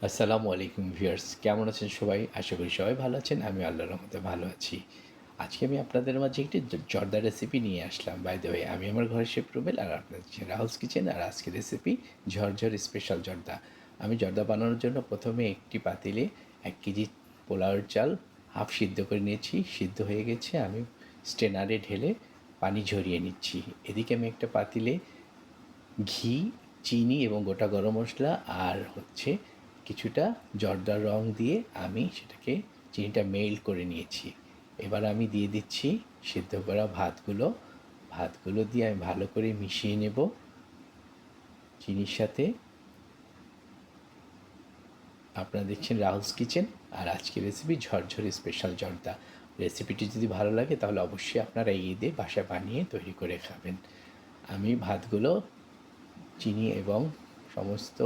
আসসালামু আলাইকুম ভিউয়ার্স, কেমন আছেন সবাই? আশা করি সবাই ভালো আছেন। আমি আল্লাহর রহমতে ভালো আছি। আজকে আমি আপনাদের মাঝে একটি জর্দা রেসিপি নিয়ে আসলাম। বাই দ্য ওয়ে, আমি আমার ঘরের শেফ রুবেল, আর আপনাদের হচ্ছে রাহুলস কিচেন। আর আজকের রেসিপি ঝরঝর স্পেশাল জর্দা। আমি জর্দা বানানোর জন্য প্রথমে একটি পাতিলে 1 কেজি পোলাওয়ের চাল হাফ সিদ্ধ করে নিয়েছি। সিদ্ধ হয়ে গেছে, আমি স্ট্রেনারে ঢেলে পানি ঝরিয়ে নিচ্ছি। এদিকে আমি একটা পাতিলে ঘি, চিনি এবং গোটা গরম মশলা আর হচ্ছে কিছুটা জর্দার রং দিয়ে আমি সেটাকে চিনিটা মেল্ট করে নিয়েছি। এবার আমি দিয়ে দিচ্ছি সিদ্ধ করা ভাতগুলো দিয়ে আমি ভালো করে মিশিয়ে নেব চিনির সাথে। আপনারা দেখছেন রাহুলস কিচেন, আর আজকের রেসিপি ঝরঝর স্পেশাল জর্দা। রেসিপিটি যদি ভালো লাগে তাহলে অবশ্যই আপনারা এই ঈদে বাসায় বানিয়ে তৈরি করে খাবেন। আমি ভাতগুলো চিনি এবং সমস্ত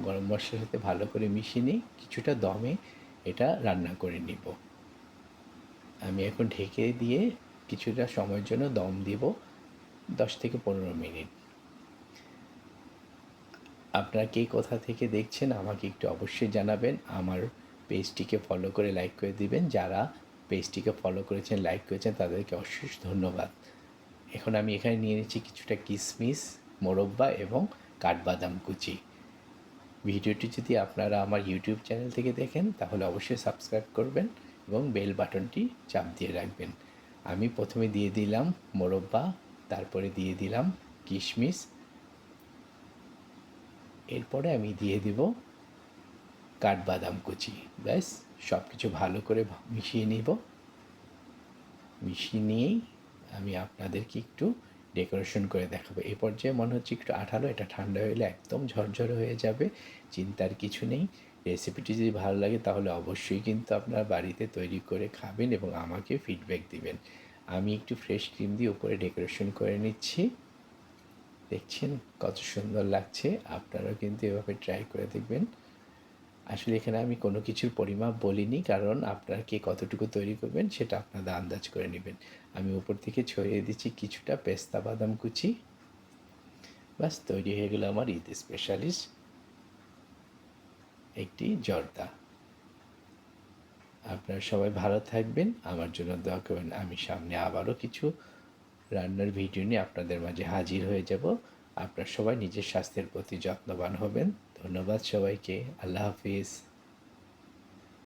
গরম মশলার সাথে ভালো করে মিশিয়ে নিই, কিছুটা দমে এটা রান্না করে নিব। আমি এখন ঢেকে দিয়ে কিছুটা সময়ের জন্য দম দিব, 10 থেকে 15 মিনিট। আপনারা কে কোথা থেকে দেখছেন আমাকে একটু অবশ্যই জানাবেন। আমার পেজটিকে ফলো করে লাইক করে দিবেন। যারা পেজটিকে ফলো করেছেন, লাইক করেছেন, তাদেরকে অশেষ ধন্যবাদ। এখন আমি এখানে নিয়ে নিচ্ছি কিছুটা কিশমিশ, মোরব্বা এবং কাঠবাদাম কুচি। ভিডিওটি যদি আপনারা আমার ইউটিউব চ্যানেল থেকে দেখেন তাহলে অবশ্যই সাবস্ক্রাইব করবেন এবং বেল বাটনটি চাপ দিয়ে রাখবেন। আমি প্রথমে দিয়ে দিলাম মোরব্বা, তারপরে দিয়ে দিলাম কিশমিশ, এরপরে আমি দিয়ে দিব কাঠবাদাম কুচি। ব্যাস, সব কিছু ভালো করে মিশিয়ে নিব। মিশিয়ে নিয়েই আমি আপনাদেরকে একটু ডেকোরেশন করে দেখাবো। এই পর্যায়ে মনে হচ্ছে একটু আঠালো, এটা ঠান্ডা হলে একদম ঝরঝরে হয়ে যাবে। চিন্তার কিছু নেই। রেসিপিটি যদি ভালো লাগে তাহলে অবশ্যই কিন্তু আপনারা বাড়িতে তৈরি করে খাবেন এবং আমাকে ফিডব্যাক দিবেন। আমি একটু ফ্রেশ ক্রিম দিয়ে উপরে ডেকোরেশন করে নিচ্ছি। দেখছেন কত সুন্দর লাগছে। আপনারাও কিন্তু এভাবে ট্রাই করে দেখবেন। আসলে এখানে আমি কোনো কিছুর পরিমাপ বলিনি, কারণ আপনারা কে কতটুকু তৈরি করবেন সেটা আপনারা আন্দাজ করে নেবেন। আমি উপর থেকে ছড়িয়ে দিচ্ছি কিছুটা পেস্তা বাদাম কুচি। বাস, তৈরি হয়ে গেল আমার ঈদ স্পেশালিস্ট একটি জর্দা। আপনারা সবাই ভালো থাকবেন, আমার জন্য দোয়া করবেন। আমি সামনে আবারও কিছু রান্নার ভিডিও নিয়ে আপনাদের মাঝে হাজির হয়ে যাব। আপনারা সবাই নিজের স্বাস্থ্যের প্রতি যত্নবান হবেন। ধন্যবাদ সবাইকে। আল্লাহ হাফিজ।